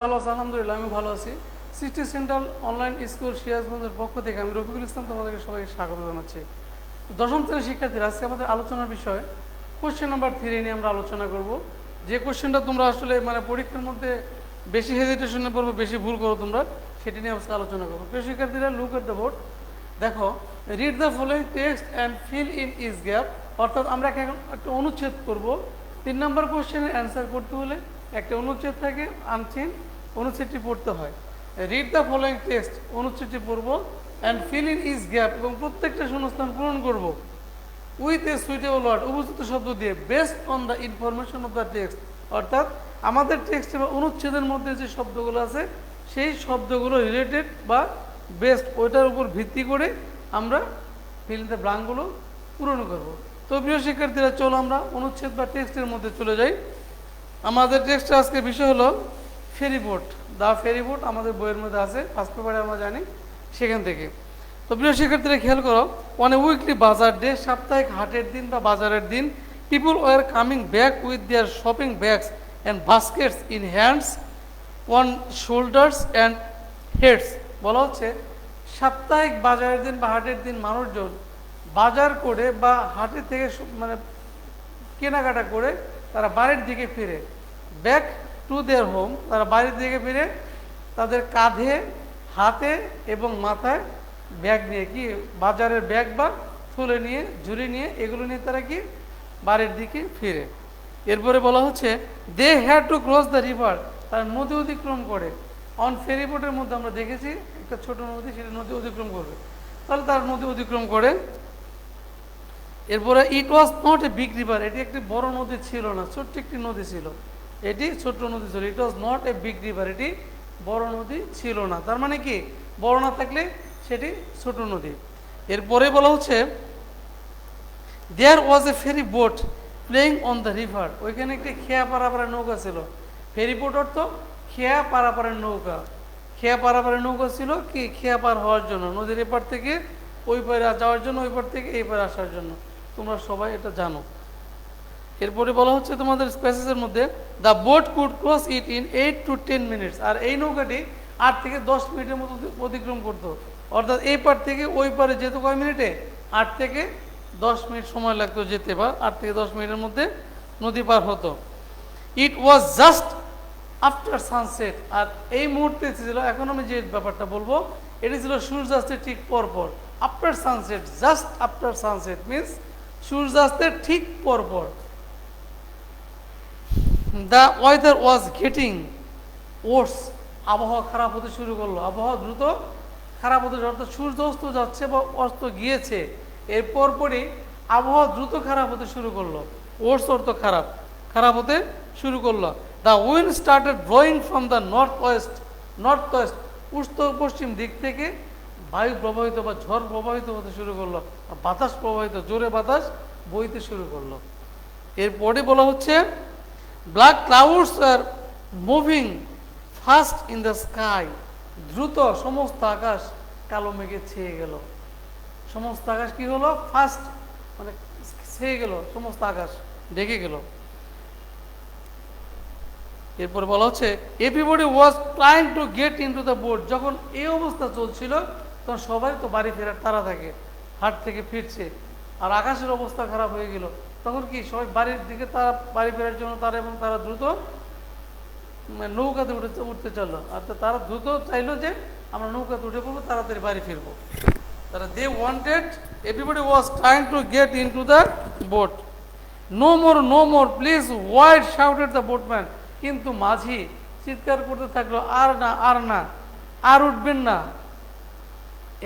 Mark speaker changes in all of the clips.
Speaker 1: ভালো আছি, আলহামদুলিল্লাহ আমি ভালো আছি। সিটি সেন্ট্রাল অনলাইন স্কুল সিরাজগঞ্জের পক্ষ থেকে আমি রফিকুল ইসলাম তোমাদেরকে সবাইকে স্বাগত জানাচ্ছি। দশম শ্রেণীর শিক্ষার্থীরা, আজকে আমাদের আলোচনার বিষয় কোশ্চেন নাম্বার 3 নিয়ে আমরা আলোচনা করব। যে কোশ্চেনটা তোমরা আসলে পরীক্ষার মধ্যে বেশি হেজিটেশনে পড়বে, বেশি ভুল করো তোমরা, সেটি নিয়ে আজকে আলোচনা করবো। প্রিয় শিক্ষার্থীরা, লুক এট দ্য বোর্ড। দেখো, read the following text and fill in is gap. অর্থাৎ আমরা এখন একটা অনুচ্ছেদ করব। 3 নম্বর কোশ্চেনের অ্যান্সার করতে হলে একটা অনুচ্ছেদ থাকে, আনচিন অনুচ্ছেদটি পড়তে হয়। রিড দ্য ফলোয়িং টেক্সট, অনুচ্ছেদটি পড়ব, and fill in is gap, এবং প্রত্যেকটা শূন্যস্থান পূরণ করব উইথ এ সুইটেবল ওয়ার্ড, উপযুক্ত শব্দ দিয়ে, based on the information of the text. অর্থাৎ আমাদের টেক্সট বা অনুচ্ছেদের মধ্যে যে শব্দগুলো আছে সেই শব্দগুলো রিলেটেড বা বেস্ট, ওইটার উপর ভিত্তি করে আমরা ফিল ইন দ্য ব্ল্যাঙ্কগুলো পূরণ করব। তো প্রিয় শিক্ষার্থীরা, চলো আমরা অনুচ্ছেদ বা টেক্সটের মধ্যে চলে যাই। আমাদের টেক্সটের আজকের বিষয় হলো ফেরিবোট। দ্য ফেরিবোট আমাদের বইয়ের মধ্যে আছে, ফার্স্ট পেপারে আমরা জানি সেখান থেকে। তো প্রিয় শিক্ষার্থীরা, খেয়াল করো, on a weekly bazaar day, সাপ্তাহিক হাটের দিন বা বাজারের দিন, people were coming back with their shopping bags and baskets in hands, on shoulders and heads. বলা হচ্ছে সাপ্তাহিক বাজারের দিন বা হাটের দিন মানুষজন বাজার করে বা হাটের থেকে কেনাকাটা করে তারা বাড়ির দিকে ফিরে। ব্যাক টু দেয়ার হোম, তারা বাড়ির দিকে ফিরে তাদের কাঁধে, হাতে এবং মাথায় ব্যাগ নিয়ে, কি বাজারের ব্যাগ বা তুলে নিয়ে, ঝুড়ি নিয়ে, এগুলো নিয়ে তারা কি বাড়ির দিকে ফিরে। এরপরে বলা হচ্ছে they had to cross the river, তারা নদী অতিক্রম করে। অন ফেরিবোটের মধ্যে আমরা দেখেছি একটা ছোট নদী, সেটা নদী অতিক্রম করবে, তাহলে তার নদী অতিক্রম করে। এরপরে it was not a big river, এটি একটি বড় নদী ছিল না, ছোট্ট একটি নদী ছিল, এটি ছোট্ট নদী ছিল। It was not a big river, এটি বড় নদী ছিল না। তার মানে কি, বড় না থাকলে সেটি ছোট নদী। এরপরে বলা হচ্ছে there was a ferry boat playing on the river, ওইখানে একটি খেয়া পারাপারের নৌকা ছিল। ফেরি বোট অর্থ খেয়া পারাপারের নৌকা। খেয়া পারাপারের নৌকা ছিল কি, খেয়া পার হওয়ার জন্য, নদীর এপার থেকে ওই পারে যাওয়ার জন্য, ওই পার থেকে এই পারে আসার জন্য। তোমরা সবাই এটা জানো। এরপরে বলা হচ্ছে তোমাদের প্যাসেজের মধ্যে the boat could cross it in 8 to 10 minutes, আর এই নৌকাটি 8 থেকে 10 মিনিটের মতো অতিক্রম করতো। অর্থাৎ এই পার থেকে ওই পারে যেত কয় মিনিটে, 8 থেকে 10 মিনিট সময় লাগতো যেতে, বা 8 থেকে 10 মিনিটের মধ্যে নদী পার হতো। ইট ওয়াজ জাস্ট আফটার সানসেট, আর এই মুহূর্তে ছিল, এখন আমি যে ব্যাপারটা বলবো এটি ছিল সূর্যাস্তের ঠিক পরপর। After sunset, just after sunset means সূর্যাস্তের ঠিক পরপর। দ্য ওয়েদার ওয়াজ গেটিং ওয়ার্স, আবহাওয়া খারাপ হতে শুরু করলো। আবহাওয়া দ্রুত খারাপ হতে, অর্থাৎ সূর্য অস্ত যাচ্ছে বা অস্ত গিয়েছে, এর পরপরই আবহাওয়া দ্রুত খারাপ হতে শুরু করলো। ওয়ার্স অর্থ খারাপ, খারাপ হতে শুরু করলো। The wind started blowing from the north West, north West উত্তর পশ্চিম দিক থেকে বায়ু প্রবাহিত বা ঝড় প্রবাহিত হতে শুরু করলো, বাতাস প্রবাহিত, জোরে বাতাস বইতে শুরু করলো। এরপরে বলা হচ্ছে black clouds are moving fast in the sky, দ্রুত সমস্ত আকাশ কালো মেঘে ছেয়ে গেল। সমস্ত আকাশ কি হলো, ফাস্ট ছেয়ে গেল, সমস্ত আকাশ ঢেকে গেল। এরপরে বলা হচ্ছে everybody was trying to get into the boat, যখন এই অবস্থা চলছিল তখন সবাই তো বাড়ি ফেরার তাড়া থাকে, হাট থেকে ফিরছে, আর আকাশের অবস্থা খারাপ হয়ে গেল, তখন কি সবাই বাড়ির দিকে, তারা বাড়ি ফেরার জন্য তারা দ্রুত নৌকাতে উঠতে চাইলো। আর তারা দ্রুত চাইলো যে আমরা নৌকাতে উঠে পড়বো, তাড়াতাড়ি বাড়ি ফিরবো। তারা they wanted, everybody was trying to get into the boat. No more, no more please white shouted the boatman, কিন্তু মাঝি চিৎকার করতে থাকলো, আর না, আর না, আর উঠবেন না।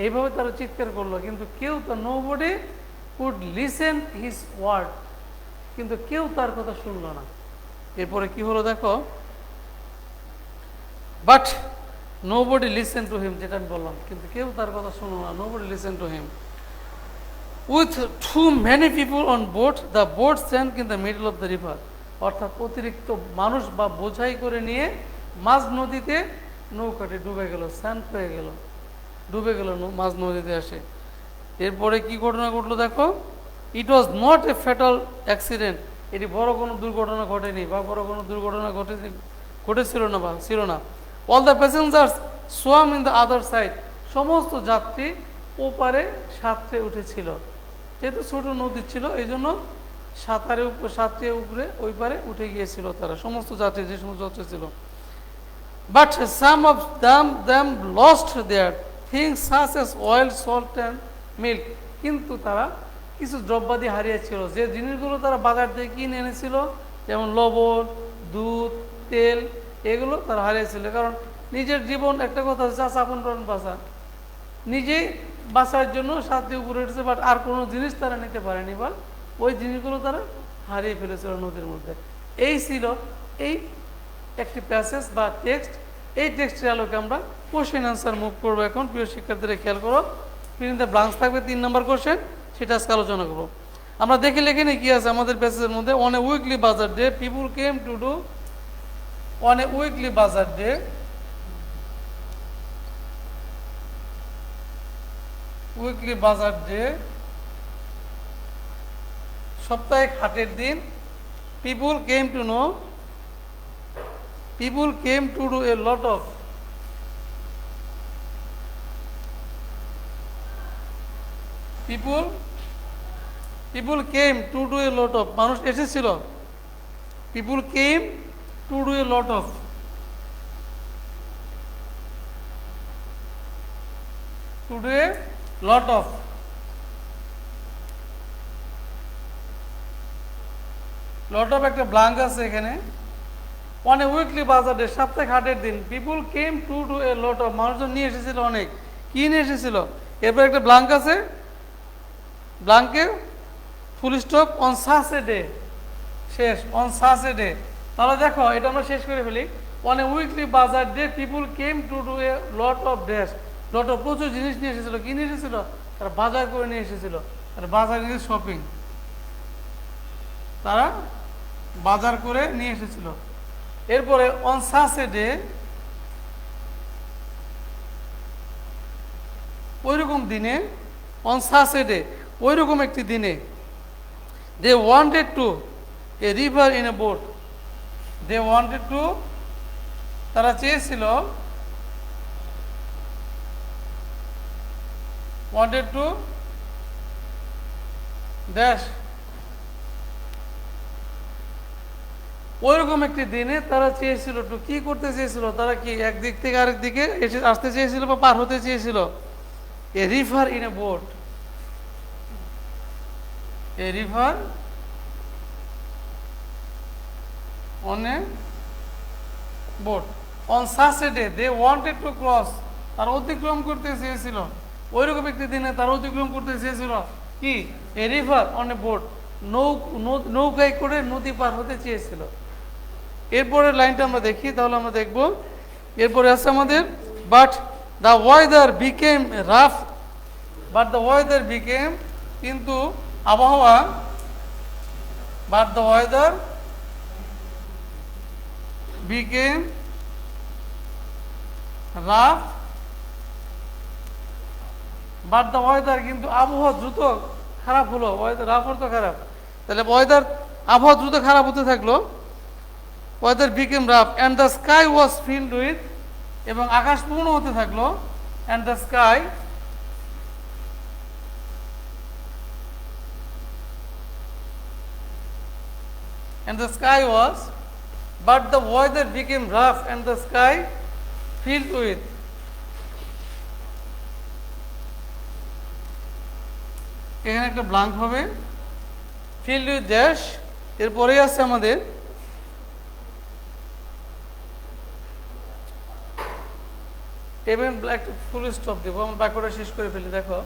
Speaker 1: এইভাবে তারা চিৎকার করলো, কিন্তু কেউ তো, nobody could listen his word, কিন্তু কেউ তার কথা শুনলো না। এরপরে কি হলো দেখো, but nobody listen to him, যেটা আমি বললাম, কিন্তু কেউ তার কথা শুনলো না, nobody listen to him. With too many people on boat, the boat sank in the middle of the river, অর্থাৎ অতিরিক্ত মানুষ বা বোঝাই করে নিয়ে মাঝ নদীতে নৌকাটি ডুবে গেল, স্যাঙ্ক হয়ে গেল, ডুবে গেল মাঝ নদীতে আসে। এরপরে কি ঘটনা ঘটলো দেখো, it was not a fatal accident, এটি বড় কোনো দুর্ঘটনা ঘটেনি বা বড় কোনো দুর্ঘটনা ঘটেছিল না বা ছিল না। All the passengers swamp in the other side, সমস্ত যাত্রী ওপারে সাঁতরে উঠেছিল। যেহেতু ছোট নদী ছিল এই জন্য সাঁতরে উপরে ওই পারে উঠে গিয়েছিল তারা, সমস্ত যাত্রী যে সমস্ত যাত্রী ছিল। But some of them lost their things such as oil, salt and milk, কিন্তু তারা কিছু দ্রব্যাদি হারিয়েছিল, যে জিনিসগুলো তারা বাজার থেকে কিনে এনেছিল, যেমন লবণ, দুধ, তেল, এগুলো তারা হারিয়েছিল। কারণ নিজের জীবন, একটা কথা হচ্ছে চাষা আপন প্রাণ বাঁচা, নিজেই বাঁচার জন্য সাথে উপরে উঠেছে, বাট আর কোনো জিনিস তারা নিতে পারেনি, বা ওই জিনিসগুলো তারা হারিয়ে ফেলেছিল নদীর মধ্যে। এই ছিল এই একটি প্যাসেজ বা টেক্সট। এই টেক্সটের আলোকে আমরা কোশ্চেন আনসার মুভ করবো। এখন প্রিয় শিক্ষার্থীরা খেয়াল করো, ফিলিংতে ব্লাঙ্কস থাকবে 3 নম্বর কোশ্চেন, সেটা আজকে আলোচনা করবো। আমরা দেখে লেখে নিই কি আছে আমাদের প্যাসেজের মধ্যে। On a weekly bazaar day people came to do, on a weekly bazaar day weekly bazaar day, সাপ্তাহিক হাটের দিন, people came to know, people came to do a lot of people came to do a lot of, মানুষ এসেছিল, people came to do a lot of, to do a lot of, lot of একটা blank আছে এখানে। On a weekly bazaar day, সাপ্তাহিক হাটের দিন, people came to do a lot of, মানুষজন নিয়ে এসেছিল অনেক, কি নিয়ে এসেছিল, এরপর একটা ব্লাঙ্ক আছে, ব্লাঙ্কে full stop, on such a day, শেষ, অন সাচ এ ডে। তাহলে দেখো এটা আমরা শেষ করে ফেলি। On a weekly bazaar day people came to do a lot of dash, lot of প্রচুর জিনিস নিয়ে এসেছিল, কি নিয়ে এসেছিল, তারা বাজার করে নিয়ে এসেছিল, আর বাজার নিয়ে শপিং, তারা বাজার করে নিয়ে এসেছিল। এরপরে অন সাচ এ ডে, ওইরকম দিনে, অন সাচ এ ডে, ওইরকম একটি দিনে, they wanted to a river in a boat, they wanted to, তারা চেয়েছিল, ওয়ান্টেড টু ড্যাশ, ওইরকম একটি দিনে তারা চেয়েছিল, টু কি করতে চেয়েছিল, তারা কি একদিক থেকে আরেক দিকে এসে আসতে চেয়েছিল বা পার হতে চেয়েছিল, a river in a boat, a river on a boat, on such a day they wanted to cross, তারা অতিক্রম করতে চেয়েছিল, ওইরকম একটি দিনে তারা অতিক্রম করতে চেয়েছিল কি, এ রিভার অন এ বোট, নৌকায় করে নদী পার হতে চেয়েছিল। এরপরে লাইনটা আমরা দেখি, তাহলে আমরা দেখব। এরপরে আছে আমাদের, but the weather became rough, but the weather became, কিন্তু আবহাওয়া, but the weather became rough, but the weather, কিন্তু আবহাওয়া দ্রুত খারাপ হলো, ওয়েদার রাফ অর্থ খারাপ, তাহলে ওয়েদার, আবহাওয়া দ্রুত খারাপ হতে থাকলো, weather became rough, and the sky was filled with, এবং আকাশ পূর্ণ হতে থাকলো, and the sky, and the sky was, but the weather became rough and the sky filled with, এখানে একটা ব্লাঙ্ক হবে, ফিল্ড উইথ ড্যাশ, এরপরেই আছে আমাদের এবং ব্ল্যাক ফুল স্টপ দেবো, আমরা বাক্যটা শেষ করে ফেলি। দেখো,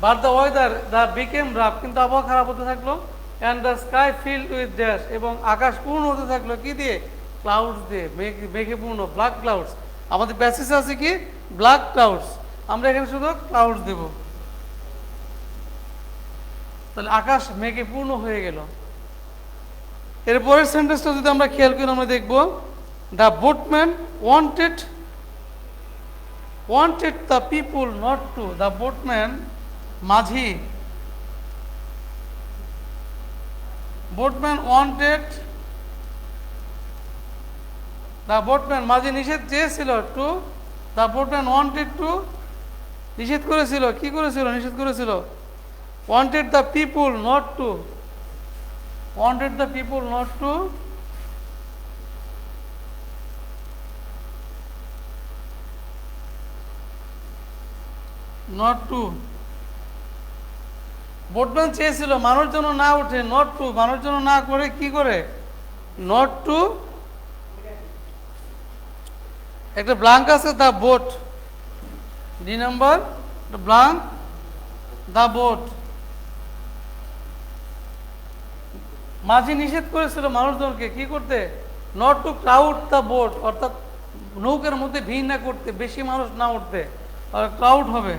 Speaker 1: but the whether the became rough, কিন্তু আবহাওয়া খারাপ হতে থাকলো, and the sky filled with dash, এবং আকাশ পূর্ণ হতে থাকলো কি দিয়ে, ক্লাউডস দিয়ে, মেঘে পূর্ণ, ব্ল্যাক ক্লাউডস। আমাদের প্যাসেজে আছে কি, ব্ল্যাক ক্লাউডস, আমরা এখানে শুধু ক্লাউডস দেব, তাহলে আকাশ মেঘে পূর্ণ হয়ে গেল। এরপরের সেন্টেন্সটা যদি আমরা খেয়াল করি, আমরা দেখব, the boatman wanted the people not to, the boatman, মাঝি, boatman wanted দ্য বোটম্যান মাঝি নিষেধ চেয়েছিল to, the boatman wanted to, নিষেধ করেছিল, কি করেছিল, নিষেধ করেছিল, wanted the people not to, wanted the people not to, not to, boatman চেয়েছিল মানুষ যেন না ওঠে, নট টু, মানুষ যেন না করে, কি করে, নট টু, একটা ব্লাঙ্ক আছে the boat, the number blank the boat, মাঝি নিষেধ করেছিল মানুষজনকে কি করতে, not to crowd the boat, অর্থাৎ নৌকার মধ্যে ভিড় না করতে, বেশি মানুষ না উঠতে, ক্রাউড হবে,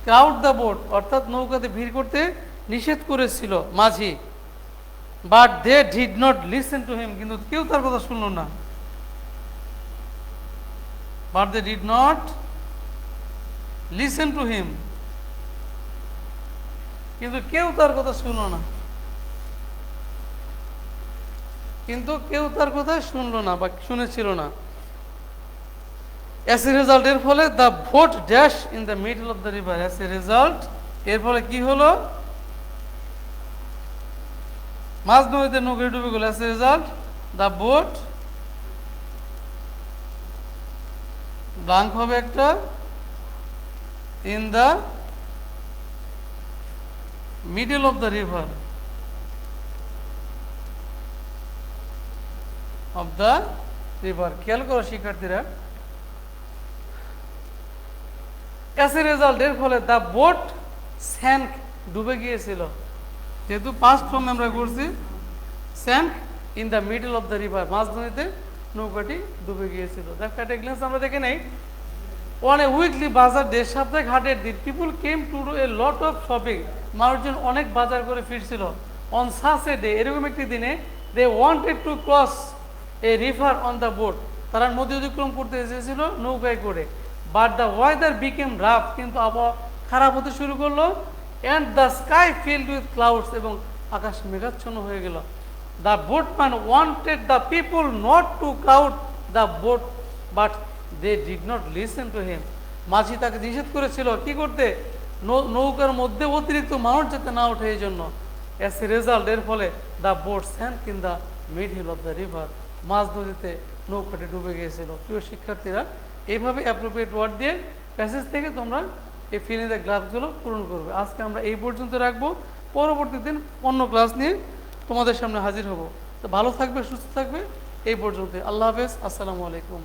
Speaker 1: ক্রাউড দ্য বোট অর্থাৎ নৌকাতে ভিড় করতে নিষেধ করেছিল মাঝি, but they did not listen to him, কিন্তু কেউ তার কথা শুনলো না, but they did not listen to him, কিন্তু কেউ তার কথা শুনলো না, কিন্তু কেউ তার কথা শুনলো না বা শুনেছিল না। অ্যাজ এ রেজাল্ট, এর ফলে the boat dash in the middle of the river, as a result, এর ফলে কি হলো, মাঝ নদীতে নৌকা ডুবে গেল, as a result the boat, blank হবে একটা, in the middle of the river, of the river, খেয়াল করো শিক্ষার্থীরা, অ্যাজ এ রেজাল্ট, এর ফলে দ্য বোট স্যাঙ্ক, ডুবে গিয়েছিল, যেহেতু পাস্ট ফর্ম আমরা করছি, sank in the middle of the river, মাঝ নদীতে নৌকাটি ডুবে গিয়েছিল। একটা গ্লান্স আমরা দেখে নেই, on a weekly bazaar day, সাপ্তাহিক হাটের দিন, people came to do a lot of shopping, মানুষজন অনেক বাজার করে ফিরছিল, অন সাচ এ ডে, এরকম একটি দিনে, they wanted to cross a river on the boat, তারা নদী অতিক্রম করতে এসেছিল নৌকায় করে, but the weather became rough, কিন্তু আবহাওয়া খারাপ হতে শুরু করলো, and the sky filled with clouds, এবং আকাশ মেঘাচ্ছন্ন হয়ে গেল। The boatman wanted the people not to crowd the boat, but they did not listen to him, মাঝি তাকে নিষেধ করেছিল কি করতে, নৌকার মধ্যে অতিরিক্ত মানুষ যাতে না ওঠে এই জন্য। অ্যাজ এ রেজাল্ট, এর ফলে the boat sank in the middle of the river, মাঝ নদীতে নৌকাটি ডুবে গিয়েছিল। প্রিয় শিক্ষার্থীরা, এইভাবে অ্যাপ্রোপ্রিয়েট ওয়ার্ড দিয়ে প্যাসেজ থেকে তোমরা এই ফিল ইন দ্য গ্যাপসগুলো পূরণ করবে। আজকে আমরা এই পর্যন্ত রাখবো, পরবর্তী দিন অন্য ক্লাস নিয়ে তোমাদের সামনে হাজির হব। তো ভালো থাকবে, সুস্থ থাকবে, এই পর্যন্ত। আল্লাহ হাফেজ, আসসালামু আলাইকুম।